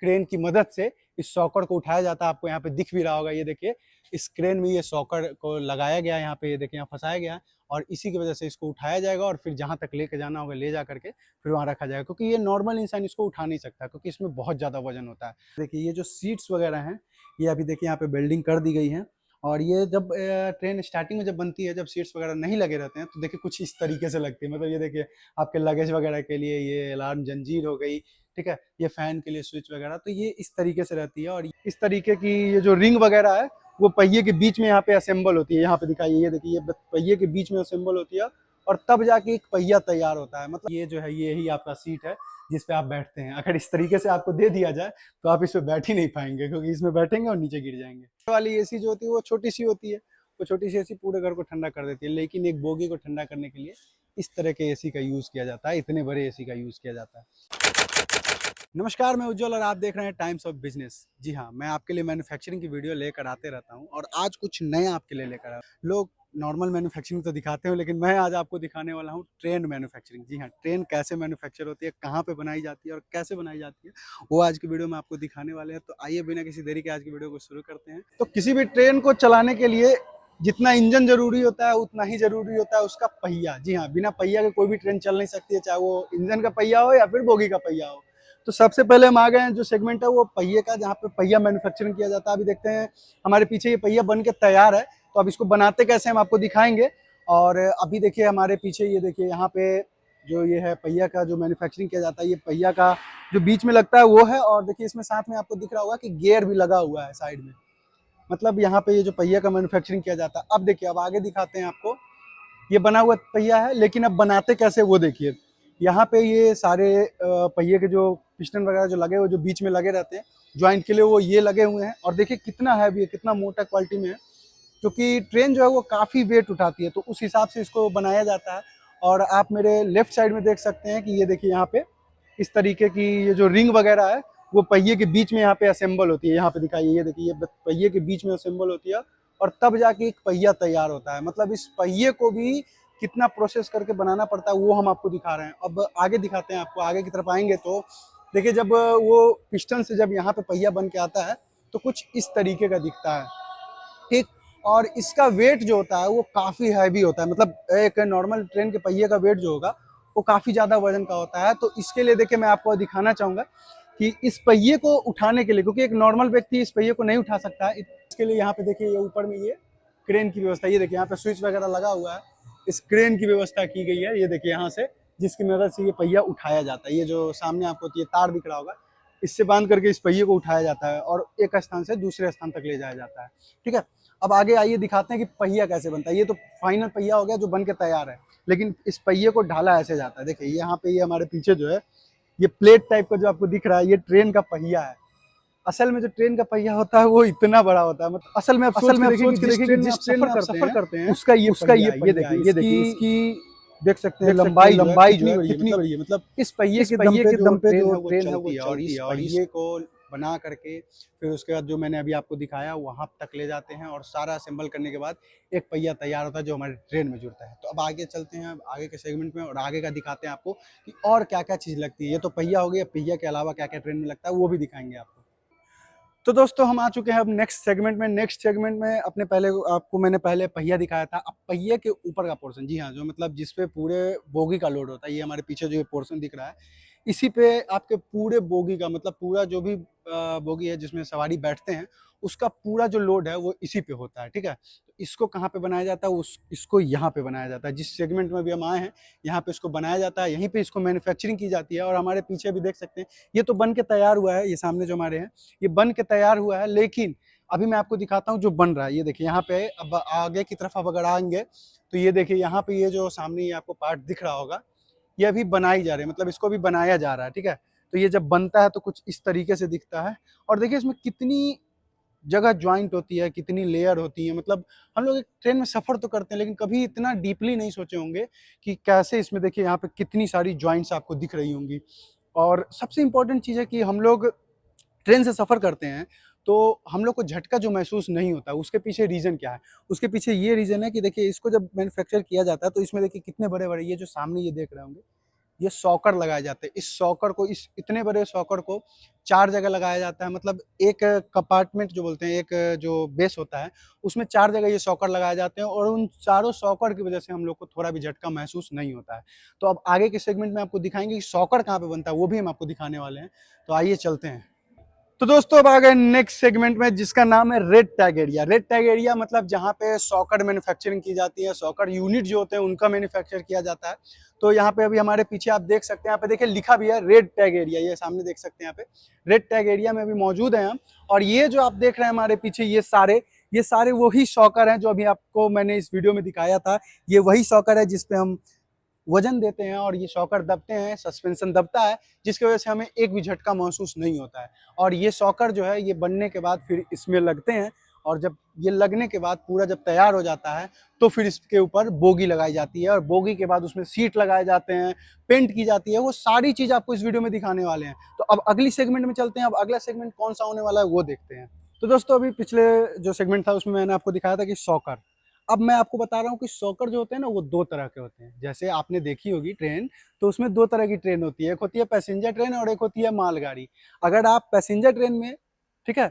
Crane की मदद से इस सॉकर को उठाया जाता है। आपको यहाँ पे दिख भी रहा होगा, ये देखिए इस क्रेन में ये सॉकर को लगाया गया है, यहाँ पे ये देखिए यहाँ फंसाया गया है और इसी की वजह से इसको उठाया जाएगा और फिर जहाँ तक लेके जाना होगा ले जा करके फिर वहाँ रखा जाएगा, क्योंकि ये नॉर्मल इंसान इसको उठा नहीं सकता क्योंकि इसमें बहुत ज़्यादा वजन होता है। देखिए ये जो सीट्स वगैरह हैं ये अभी देखिए यहाँ पे बिल्डिंग कर दी गई है और ये जब ट्रेन स्टार्टिंग में जब बनती है, जब सीट्स वगैरह नहीं लगे रहते हैं तो देखिए कुछ इस तरीके से लगती है। मतलब ये देखिए आपके लगेज वगैरह के लिए ये अलार्म जंजीर हो गई, ठीक है, ये फैन के लिए स्विच वगैरह, तो ये इस तरीके से रहती है। और इस तरीके की ये जो रिंग वगैरह है वो पहिए के बीच में यहाँ पे असेंबल होती है। यहाँ पे दिखाइए, ये देखिए ये पहिए के बीच में असेंबल होती है और तब जाके एक पहिया तैयार होता है। मतलब ये जो है ये ही आपका सीट है जिस पे आप बैठते हैं। अगर इस तरीके से आपको दे दिया जाए तो आप इस पे बैठ ही नहीं पाएंगे, क्योंकि इसमें बैठेंगे और नीचे गिर जाएंगे। वाली एसी जो होती है वो छोटी सी होती है, वो छोटी सी एसी पूरे घर को ठंडा कर देती है, लेकिन एक बोगी को ठंडा करने के लिए इस तरह के एसी का यूज किया जाता है, इतने बड़े एसी का यूज किया जाता है। नमस्कार, मैं उज्जवल और आप देख रहे हैं टाइम्स ऑफ बिजनेस। जी हाँ, मैं आपके लिए मैन्युफैक्चरिंग की वीडियो लेकर आते रहता हूँ और आज कुछ नया आपके लिए लेकर आया। लोग नॉर्मल मैन्युफैक्चरिंग तो दिखाते हैं, लेकिन मैं आज आपको दिखाने वाला हूँ ट्रेन मैन्युफैक्चरिंग। जी हाँ, ट्रेन कैसे मैन्युफैक्चर होती है, कहाँ पे बनाई जाती है और कैसे बनाई जाती है, वो आज की वीडियो में आपको दिखाने वाले हैं। तो आइए बिना किसी देरी के आज की वीडियो को शुरू करते हैं। तो किसी भी ट्रेन को चलाने के लिए जितना इंजन जरूरी होता है उतना ही जरूरी होता है उसका पहिया। जी हाँ, बिना पहिया के कोई भी ट्रेन चल नहीं सकती है, चाहे वो इंजन का पहिया हो या फिर बोगी का पहिया हो। तो सबसे पहले हम आ गए हैं जो सेगमेंट है वो पहिए का, जहाँ पे पहिया मैन्युफैक्चरिंग किया जाता है। अभी देखते हैं हमारे पीछे ये पहिया बन के तैयार है, तो अब इसको बनाते कैसे हम आपको दिखाएंगे। और अभी देखिए हमारे पीछे ये देखिए यहाँ पे जो ये है पहिया का जो मैन्युफैक्चरिंग किया जाता है, ये पहिया का जो बीच में लगता है वो है। और देखिए इसमें साथ में आपको दिख रहा होगा कि गियर भी लगा हुआ है साइड में, मतलब यहाँ पे ये जो पहिया का मैन्युफैक्चरिंग किया जाता है। अब देखिए अब आगे दिखाते हैं आपको, ये बना हुआ पहिया है, लेकिन अब बनाते कैसे वो देखिए। यहाँ पे ये सारे पहिए के जो पिस्टन वगैरह जो लगे हुए जो बीच में लगे रहते हैं ज्वाइंट के लिए, वो ये लगे हुए हैं। और देखिए कितना हैवी है, कितना मोटा क्वालिटी में है, क्योंकि ट्रेन जो है वो काफ़ी वेट उठाती है, तो उस हिसाब से इसको बनाया जाता है। और आप मेरे लेफ्ट साइड में देख सकते हैं कि ये देखिए यहाँ पे इस तरीके की ये जो रिंग वगैरह है वो पहिए के बीच में यहाँ पे असेंबल होती है। यहाँ पे दिखाइए, ये देखिए ये पहिए के बीच में असेंबल होती है और तब जाके एक पहिया तैयार होता है। मतलब इस पहिए को भी कितना प्रोसेस करके बनाना पड़ता है वो हम आपको दिखा रहे हैं। अब आगे दिखाते हैं आपको, आगे की तरफ आएंगे तो देखिए जब वो पिस्टन से जब यहाँ पे पहिया बन के आता है तो कुछ इस तरीके का दिखता है, ठीक। और इसका वेट जो होता है वो काफ़ी हैवी होता है, मतलब एक नॉर्मल ट्रेन के पहिए का वेट जो होगा वो काफ़ी ज़्यादा वजन का होता है। तो इसके लिए देखिए मैं आपको दिखाना चाहूँगा कि इस पहिए को उठाने के लिए, क्योंकि एक नॉर्मल व्यक्ति इस पहिए को नहीं उठा सकता है, इसके लिए यहाँ पे देखिए ये ऊपर में ये क्रेन की व्यवस्था, ये देखिए यहाँ पे स्विच वगैरह लगा हुआ है, इस क्रेन की व्यवस्था की गई है। ये देखिए यहाँ से जिसकी मदद से ये पहिया उठाया जाता है, ये जो सामने आपको ये तार दिख रहा होगा इससे बांध करके इस पहिए को उठाया जाता है और एक स्थान से दूसरे स्थान तक ले जाया जाता है, ठीक है। अब आगे आइए दिखाते हैं कि पहिया कैसे बनता है। ये तो फाइनल पहिया हो गया जो बन के तैयार है, लेकिन इस पहिए को ढाला ऐसे जाता है। देखिए यहाँ पे ये हमारे पीछे जो है ये प्लेट टाइप का जो आपको दिख रहा है ये ट्रेन का पहिया है। असल में जो ट्रेन का पहिया होता है वो इतना बड़ा होता है, मतलब असल में आप सोच के देखिए कि जिस ट्रेन में आप सफर करते हैं उसका ये देखिए, ये देखिए इसकी देख सकते हैं लंबाई जो कितनी बड़ी है। मतलब इस पहिए के दम पे जो ट्रेन है वो चलती है। और इस पहिए को बना करके फिर उसके बाद जो मैंने अभी आपको दिखाया वहाँ तक ले जाते हैं और सारा असेंबल करने के बाद एक पहिया तैयार होता है जो हमारे ट्रेन में जुड़ता है। तो अब आगे चलते हैं आगे के सेगमेंट में और आगे का दिखाते हैं आपको कि और क्या क्या चीज़ लगती है। ये तो पहिया हो गया, पहिया के अलावा क्या क्या ट्रेन में लगता है वो भी दिखाएंगे आपको। तो दोस्तों हम आ चुके हैं अब नेक्स्ट सेगमेंट में अपने पहले आपको मैंने पहले पहिया दिखाया था। अब पहिए के ऊपर का पोर्शन, जी हाँ, जो मतलब जिस पे पूरे बोगी का लोड होता है, ये हमारे पीछे जो ये पोर्शन दिख रहा है इसी पे आपके पूरे बोगी का, मतलब पूरा जो भी बोगी है जिसमें सवारी बैठते हैं उसका पूरा जो लोड है वो इसी पे होता है, ठीक है। तो इसको कहाँ पे बनाया जाता है, इसको यहाँ पे बनाया जाता है। जिस सेगमेंट में भी हम आए हैं यहाँ पे इसको बनाया जाता है, यहीं पे इसको मैन्युफैक्चरिंग की जाती है। और हमारे पीछे भी देख सकते हैं ये तो बन के तैयार हुआ है, ये सामने जो हमारे हैं ये बन के तैयार हुआ है, लेकिन अभी मैं आपको दिखाता हूँ जो बन रहा है। ये देखिए यहाँ पे अब आगे की तरफ अब अगर आएंगे तो ये देखिए यहाँ पे ये जो सामने ये आपको पार्ट दिख रहा होगा ये अभी बनाई जा रही है, मतलब इसको भी बनाया जा रहा है, ठीक है। तो ये जब बनता है तो कुछ इस तरीके से दिखता है। और देखिए इसमें कितनी जगह ज्वाइंट होती है, कितनी लेयर होती है। मतलब हम लोग एक ट्रेन में सफ़र तो करते हैं लेकिन कभी इतना डीपली नहीं सोचे होंगे कि कैसे इसमें देखिए यहाँ पे कितनी सारी ज्वाइंट्स आपको दिख रही होंगी। और सबसे इम्पोर्टेंट चीज़ है कि हम लोग ट्रेन से सफ़र करते हैं तो हम लोग को झटका जो महसूस नहीं होता, उसके पीछे रीज़न क्या है? उसके पीछे ये रीज़न है कि देखिए इसको जब मैन्युफैक्चर किया जाता है तो इसमें देखिए कितने बड़े-बड़े ये जो सामने ये देख रहे होंगे, ये सॉकर लगाए जाते हैं। इस सॉकर को, इस इतने बड़े सॉकर को 4 जगह लगाया जाता है। मतलब एक कंपार्टमेंट जो बोलते हैं, एक जो बेस होता है, उसमें 4 जगह ये सॉकर लगाए जाते हैं और उन चारों सॉकर की वजह से हम लोग को थोड़ा भी झटका महसूस नहीं होता है। तो अब आगे के सेगमेंट में आपको दिखाएँगे कि सॉकर कहाँ पे बनता है, वो भी हम आपको दिखाने वाले हैं। तो आइए चलते हैं। तो दोस्तों अब आ गए नेक्स्ट सेगमेंट में, जिसका नाम है red tag area. Red tag area मतलब जहाँ पे सॉकर मैन्युफैक्चरिंग की जाती है, सॉकर यूनिट जो होते हैं उनका मैन्युफैक्चर किया जाता है। तो यहाँ पे अभी हमारे पीछे आप देख सकते हैं, यहाँ पे देखिए लिखा भी है रेड टैग एरिया, ये सामने देख सकते हैं। यहाँ पे रेड टैग एरिया में अभी मौजूद है हम। और ये जो आप देख रहे हैं हमारे पीछे, ये सारे वही सॉकर हैं जो अभी आपको मैंने इस वीडियो में दिखाया था। ये वही सॉकर है जिसपे हम वजन देते हैं और ये शॉकर दबते हैं, सस्पेंशन दबता है, जिसकी वजह से हमें एक भी झटका महसूस नहीं होता है। और ये शॉकर जो है ये बनने के बाद फिर इसमें लगते हैं, और जब ये लगने के बाद पूरा जब तैयार हो जाता है तो फिर इसके ऊपर बोगी लगाई जाती है, और बोगी के बाद उसमें सीट लगाए जाते हैं, पेंट की जाती है। वो सारी चीज़ आपको इस वीडियो में दिखाने वाले हैं। तो अब अगली सेगमेंट में चलते हैं। अब अगला सेगमेंट कौन सा होने वाला है वो देखते हैं। तो दोस्तों अभी पिछले जो सेगमेंट था उसमें मैंने आपको दिखाया था कि सॉकर। अब मैं आपको बता रहा हूँ कि सॉकर जो होते हैं ना, वो 2 तरह के होते हैं। जैसे आपने देखी होगी ट्रेन, तो उसमें 2 तरह की ट्रेन होती है। एक होती है पैसेंजर ट्रेन और एक होती है मालगाड़ी। अगर आप पैसेंजर ट्रेन में, ठीक है,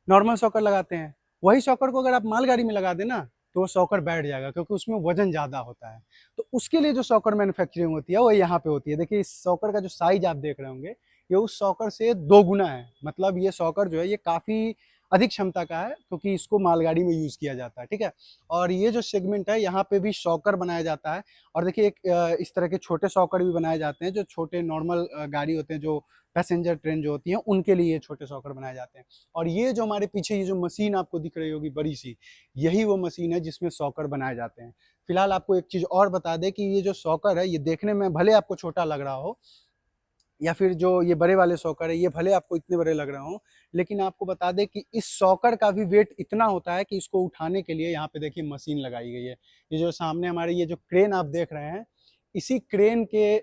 नॉर्मल सॉकर लगाते हैं, वही सॉकर को अगर आप मालगाड़ी में लगा देना तो वो सॉकर बैठ जाएगा, क्योंकि उसमें वजन ज़्यादा होता है। तो उसके लिए जो सॉकर मैन्युफैक्चरिंग होती है वो यहाँ पे होती है। देखिए इस सॉकर का जो साइज आप देख रहे होंगे, ये उस सॉकर से 2 गुना है। मतलब ये सॉकर जो है ये काफ़ी अधिक क्षमता का है, क्योंकि इसको मालगाड़ी में यूज़ किया जाता है, ठीक है। और ये जो सेगमेंट है यहाँ पे भी सॉकर बनाया जाता है। और देखिए एक इस तरह के छोटे सॉकर भी बनाए जाते हैं, जो छोटे नॉर्मल गाड़ी होते हैं, जो पैसेंजर ट्रेन जो होती है उनके लिए ये छोटे सॉकर बनाए जाते हैं। और ये जो हमारे पीछे ये जो मशीन आपको दिख रही होगी बड़ी सी, यही वो मशीन है जिसमें सॉकर बनाए जाते हैं। फिलहाल आपको एक चीज़ और बता दें कि ये जो सॉकर है ये देखने में भले आपको छोटा लग रहा हो, या फिर जो ये बड़े वाले सॉकर है ये भले आपको इतने बड़े लग रहे हो, लेकिन आपको बता दें कि इस सॉकर का भी वेट इतना होता है कि इसको उठाने के लिए यहाँ पे देखिए मशीन लगाई गई है। ये जो सामने हमारे ये जो क्रेन आप देख रहे हैं, इसी क्रेन के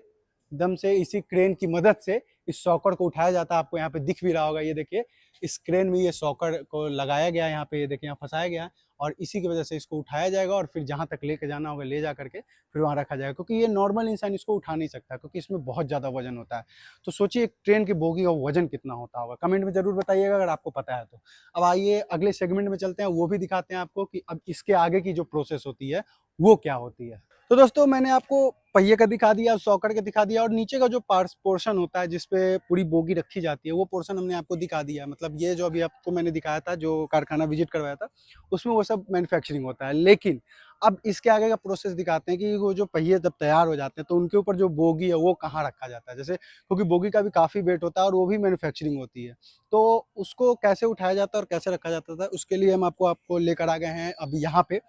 दम से, इसी क्रेन की मदद से इस सॉकर को उठाया जाता है। आपको यहाँ पे दिख भी रहा होगा, ये देखिए इस क्रेन में ये सॉकर को लगाया गया है, यहाँ पे ये देखिए यहाँ फंसाया गया है, और इसी की वजह से इसको उठाया जाएगा और फिर जहाँ तक लेके जाना होगा ले जा करके फिर वहाँ रखा जाएगा, क्योंकि ये नॉर्मल इंसान इसको उठा नहीं सकता, क्योंकि इसमें बहुत ज़्यादा वजन होता है। तो सोचिए एक ट्रेन की बोगी का वजन कितना होता होगा। कमेंट में ज़रूर बताइएगा अगर आपको पता है तो। अब आइए अगले सेगमेंट में चलते हैं, वो भी दिखाते हैं आपको कि अब इसके आगे की जो प्रोसेस होती है वो क्या होती है। तो दोस्तों मैंने आपको पहिए का दिखा दिया, सॉकर का दिखा दिया, और नीचे का जो पार्ट्स पोर्शन होता है जिसपे पूरी बोगी रखी जाती है वो पोर्शन हमने आपको दिखा दिया। मतलब ये जो अभी आपको मैंने दिखाया था, जो कारखाना विजिट करवाया था, उसमें वो सब मैन्युफैक्चरिंग होता है। लेकिन अब इसके आगे का प्रोसेस दिखाते हैं कि वो जो पहिए जब तैयार हो जाते हैं तो उनके ऊपर जो बोगी है वो कहाँ रखा जाता है। जैसे क्योंकि बोगी का भी काफ़ी वेट होता है और वो भी मैन्युफैक्चरिंग होती है, तो उसको कैसे उठाया जाता है और कैसे रखा जाता था, उसके लिए हम आपको लेकर आ गए हैं अब यहाँ पे।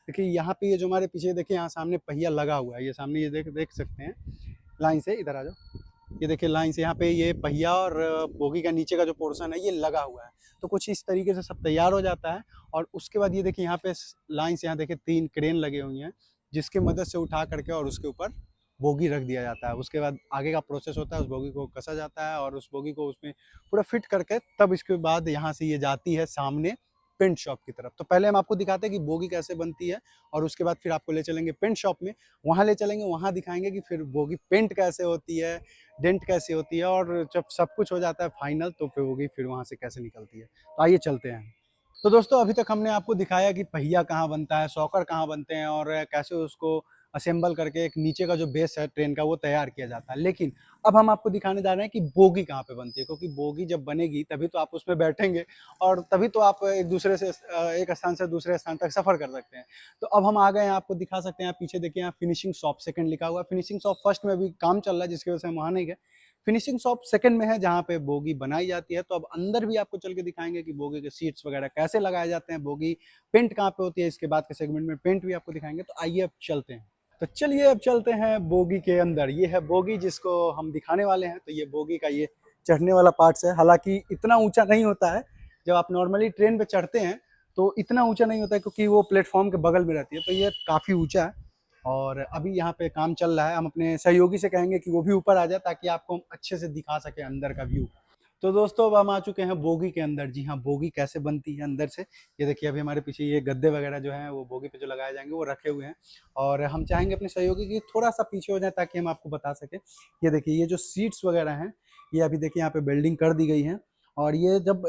देखिए यहाँ पे ये जो हमारे पीछे देखिए यहाँ सामने पहिया लगा हुआ है, ये सामने ये देख सकते हैं। लाइन से इधर आ जाओ, ये देखिए लाइन से यहाँ पे ये पहिया और बोगी का नीचे का जो पोर्शन है ये लगा हुआ है। तो कुछ इस तरीके से सब तैयार हो जाता है, और उसके बाद ये देखिए यहाँ पे लाइन से यहाँ देखिए 3 क्रेन लगे हुए हैं, जिसकी मदद से उठा करके और उसके ऊपर बोगी रख दिया जाता है। उसके बाद आगे का प्रोसेस होता है, उस बोगी को कसा जाता है और उस बोगी को उसमें पूरा फिट करके तब इसके बाद यहाँ से ये जाती है सामने पेंट शॉप की तरफ। तो पहले हम आपको दिखाते हैं कि बोगी कैसे बनती है, और उसके बाद फिर आपको ले चलेंगे पेंट शॉप में, वहाँ ले चलेंगे, वहाँ दिखाएंगे कि फिर बोगी पेंट कैसे होती है, डेंट कैसी होती है, और जब सब कुछ हो जाता है फाइनल तो फिर होगी फिर वहाँ से कैसे निकलती है। तो आइए चलते हैं। तो दोस्तों अभी तक हमने आपको दिखाया कि पहिया कहाँ बनता है, सॉकर कहाँ बनते हैं, और कैसे उसको असेंबल करके एक नीचे का जो बेस है ट्रेन का वो तैयार किया जाता है। लेकिन अब हम आपको दिखाने जा रहे हैं कि बोगी कहाँ पे बनती है, क्योंकि बोगी जब बनेगी तभी तो आप उसमें बैठेंगे और तभी तो आप एक दूसरे से एक स्थान से दूसरे स्थान तक सफर कर सकते हैं। तो अब हम आ गए हैं, आपको दिखा सकते हैं, आप पीछे देखिए यहाँ फिनिशिंग शॉप सेकंड लिखा हुआ है। फिनिशिंग शॉप फर्स्ट में अभी काम चल रहा है जिसकी वजह से हम वहाँ नहीं गए। फिनिशिंग शॉप सेकंड में है जहाँ पे बोगी बनाई जाती है। तो अब अंदर भी आपको चल के दिखाएंगे कि बोगी के सीट्स वगैरह कैसे लगाए जाते हैं, बोगी पेंट कहाँ पे होती है, इसके बाद के सेगमेंट में पेंट भी आपको दिखाएंगे। तो आइए अब चलते हैं। तो चलिए अब चलते हैं बोगी के अंदर। ये है बोगी जिसको हम दिखाने वाले हैं। तो ये बोगी का ये चढ़ने वाला पार्ट्स है, हालांकि इतना ऊंचा नहीं होता है। जब आप नॉर्मली ट्रेन पे चढ़ते हैं तो इतना ऊंचा नहीं होता है, क्योंकि वो प्लेटफॉर्म के बगल में रहती है। तो ये काफ़ी ऊंचा है और अभी यहाँ पे काम चल रहा है। हम अपने सहयोगी से कहेंगे कि वो भी ऊपर आ जाए ताकि आपको हम अच्छे से दिखा सके अंदर का व्यू। तो दोस्तों अब हम आ चुके हैं बोगी के अंदर। जी हाँ, बोगी कैसे बनती है अंदर से। ये देखिए अभी हमारे पीछे ये गद्दे वगैरह जो हैं वो बोगी पे जो लगाए जाएंगे वो रखे हुए हैं, और हम चाहेंगे अपने सहयोगी कि थोड़ा सा पीछे हो जाए ताकि हम आपको बता सकें। ये देखिए ये जो सीट्स वगैरह हैं, ये अभी देखिए यहाँ पे बिल्डिंग कर दी गई है। और ये जब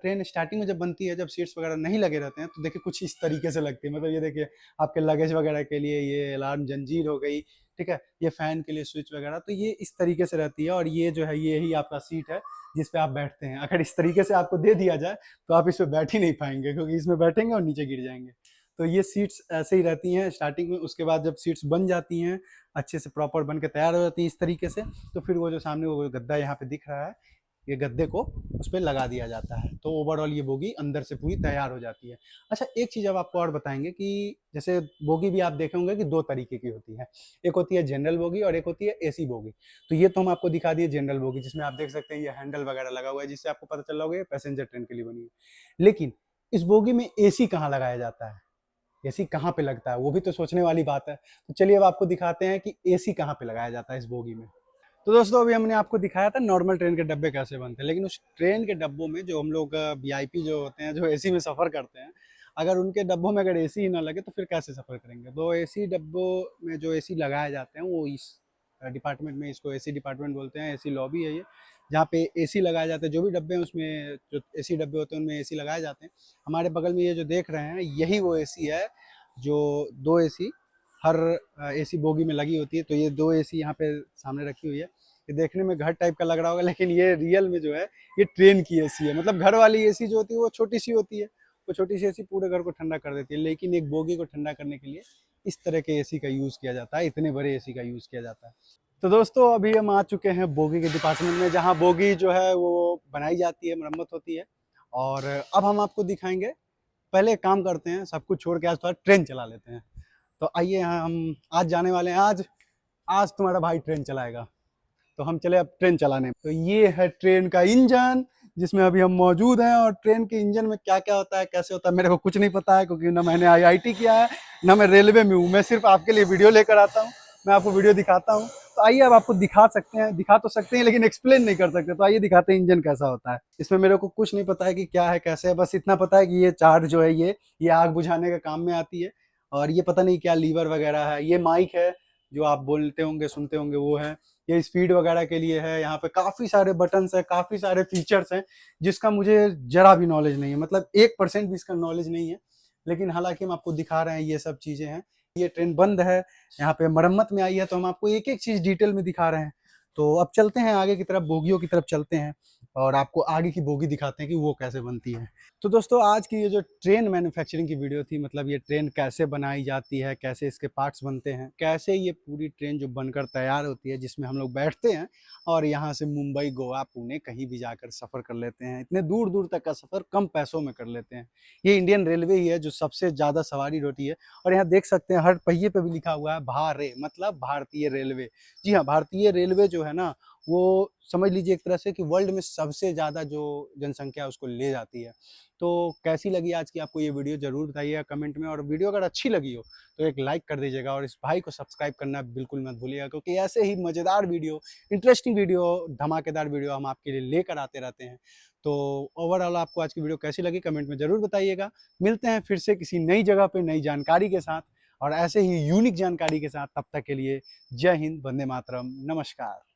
ट्रेन स्टार्टिंग में जब बनती है, जब सीट्स वगैरह नहीं लगे रहते हैं, तो देखिए कुछ इस तरीके से लगती है। मतलब ये देखिए आपके लगेज वगैरह के लिए ये अलार्म जंजीर हो गई, ठीक है, ये फैन के लिए स्विच वगैरह, तो ये इस तरीके से रहती है। और ये जो है ये ही आपका सीट है जिस पे आप बैठते हैं। अगर इस तरीके से आपको दे दिया जाए तो आप इस पे बैठ ही नहीं पाएंगे, क्योंकि इसमें बैठेंगे और नीचे गिर जाएंगे। तो ये सीट्स ऐसे ही रहती हैं स्टार्टिंग में। उसके बाद जब सीट्स बन जाती हैं, अच्छे से प्रॉपर बन के तैयार हो जाती हैं इस तरीके से, तो फिर वो जो सामने वो गद्दा यहाँ पे दिख रहा है, ये गद्दे को उस पर लगा दिया जाता है। तो ओवरऑल ये बोगी अंदर से पूरी तैयार हो जाती है। अच्छा, एक चीज़ अब आपको और बताएंगे कि जैसे बोगी भी आप देखे होंगे कि दो तरीके की होती है। एक होती है जनरल बोगी और एक होती है एसी बोगी। तो ये तो हम आपको दिखा दिए जनरल बोगी, जिसमें आप देख सकते हैं ये हैंडल वगैरह लगा हुआ है, जिससे आपको पता चल रहा होगा ये पैसेंजर ट्रेन के लिए बनी है। लेकिन इस बोगी में एसी कहाँ लगाया जाता है, एसी कहाँ पे लगता है, वो भी तो सोचने वाली बात है। तो चलिए अब आपको दिखाते हैं कि एसी कहाँ पे लगाया जाता है इस बोगी में। तो दोस्तों अभी हमने आपको दिखाया था नॉर्मल ट्रेन के डब्बे कैसे बनते हैं, लेकिन उस ट्रेन के डब्बों में जो हम लोग वीआईपी जो होते हैं, जो एसी में सफ़र करते हैं, अगर उनके डब्बों में अगर एसी ही ना लगे तो फिर कैसे सफ़र करेंगे। तो एसी डब्बों में जो एसी लगाए जाते हैं वो इस डिपार्टमेंट में, इसको एसी डिपार्टमेंट बोलते हैं, एसी लॉबी है ये, जहाँ पे एसी लगाए जाते हैं। जो भी डब्बे हैं उसमें, जो एसी डब्बे होते हैं उनमें एसी लगाए जाते हैं। हमारे बगल में ये जो देख रहे हैं यही वो एसी है, जो दो एसी हर एसी बोगी में लगी होती है। तो ये दो एसी यहाँ पे सामने रखी हुई है। ये देखने में घर टाइप का लग रहा होगा, लेकिन ये रियल में जो है ये ट्रेन की एसी है। मतलब घर वाली एसी जो होती है वो छोटी सी होती है, वो छोटी सी एसी पूरे घर को ठंडा कर देती है, लेकिन एक बोगी को ठंडा करने के लिए इस तरह के एसी का यूज़ किया जाता है, इतने बड़े एसी का यूज़ किया जाता है। तो दोस्तों अभी हम आ चुके हैं बोगी के डिपार्टमेंट में, जहाँ बोगी जो है वो बनाई जाती है, मरम्मत होती है। और अब हम आपको दिखाएंगे, पहले एक काम करते हैं, सब कुछ छोड़ के आज थोड़ा ट्रेन चला लेते हैं। तो आइए, यहाँ हम आज जाने वाले हैं, आज आज तुम्हारा भाई ट्रेन चलाएगा। तो हम चले अब ट्रेन चलाने। तो ये है ट्रेन का इंजन जिसमें अभी हम मौजूद हैं। और ट्रेन के इंजन में क्या क्या होता है, कैसे होता है, मेरे को कुछ नहीं पता है, क्योंकि ना मैंने आईआईटी किया है ना मैं रेलवे में हूँ। मैं सिर्फ आपके लिए वीडियो लेकर आता हूँ, मैं आपको वीडियो दिखाता हूँ। तो आइए अब आपको दिखा सकते हैं, दिखा तो सकते हैं लेकिन एक्सप्लेन नहीं कर सकते। तो आइए दिखाते हैं इंजन कैसा होता है। इसमें मेरे को कुछ नहीं पता है कि क्या है कैसे है, बस इतना पता है कि ये चार्ट जो है ये आग बुझाने के काम में आती है। और ये पता नहीं क्या लीवर वगैरह है, ये माइक है जो आप बोलते होंगे सुनते होंगे वो है, ये स्पीड वगैरह के लिए है। यहाँ पे काफ़ी सारे बटन्स हैं, काफ़ी सारे फीचर्स हैं, जिसका मुझे जरा भी नॉलेज नहीं है, मतलब 1% भी इसका नॉलेज नहीं है। लेकिन हालांकि हम आपको दिखा रहे हैं, ये सब चीज़ें हैं। ये ट्रेन बंद है, यहाँ पे मरम्मत में आई है, तो हम आपको एक एक चीज़ डिटेल में दिखा रहे हैं। तो अब चलते हैं आगे की तरफ, बोगियों की तरफ चलते हैं और आपको आगे की बोगी दिखाते हैं कि वो कैसे बनती है। तो दोस्तों आज की ये जो ट्रेन मैन्युफैक्चरिंग की वीडियो थी, मतलब ये ट्रेन कैसे बनाई जाती है, कैसे इसके पार्ट्स बनते हैं, कैसे ये पूरी ट्रेन जो बनकर तैयार होती है, जिसमें हम लोग बैठते हैं और यहाँ से मुंबई, गोवा, पुणे कहीं भी जाकर सफ़र कर लेते हैं। इतने दूर दूर तक का सफ़र कम पैसों में कर लेते हैं। ये इंडियन रेलवे ही है जो सबसे ज़्यादा सवारी होती है। और यहाँ देख सकते हैं हर पहिए पे भी लिखा हुआ है भारे, मतलब भारतीय रेलवे। जी हाँ, भारतीय रेलवे जो है ना, वो समझ लीजिए एक तरह से कि वर्ल्ड में सबसे ज़्यादा जो जनसंख्या है उसको ले जाती है। तो कैसी लगी आज की आपको ये वीडियो, ज़रूर बताइएगा कमेंट में। और वीडियो अगर अच्छी लगी हो तो एक लाइक कर दीजिएगा, और इस भाई को सब्सक्राइब करना बिल्कुल मत भूलिएगा, क्योंकि ऐसे ही मज़ेदार वीडियो, इंटरेस्टिंग वीडियो, धमाकेदार वीडियो हम आपके लिए लेकर आते रहते हैं। तो ओवरऑल आपको आज की वीडियो कैसी लगी कमेंट में ज़रूर बताइएगा। मिलते हैं फिर से किसी नई जगह पे नई जानकारी के साथ, और ऐसे ही यूनिक जानकारी के साथ। तब तक के लिए जय हिंद, वंदे मातरम, नमस्कार।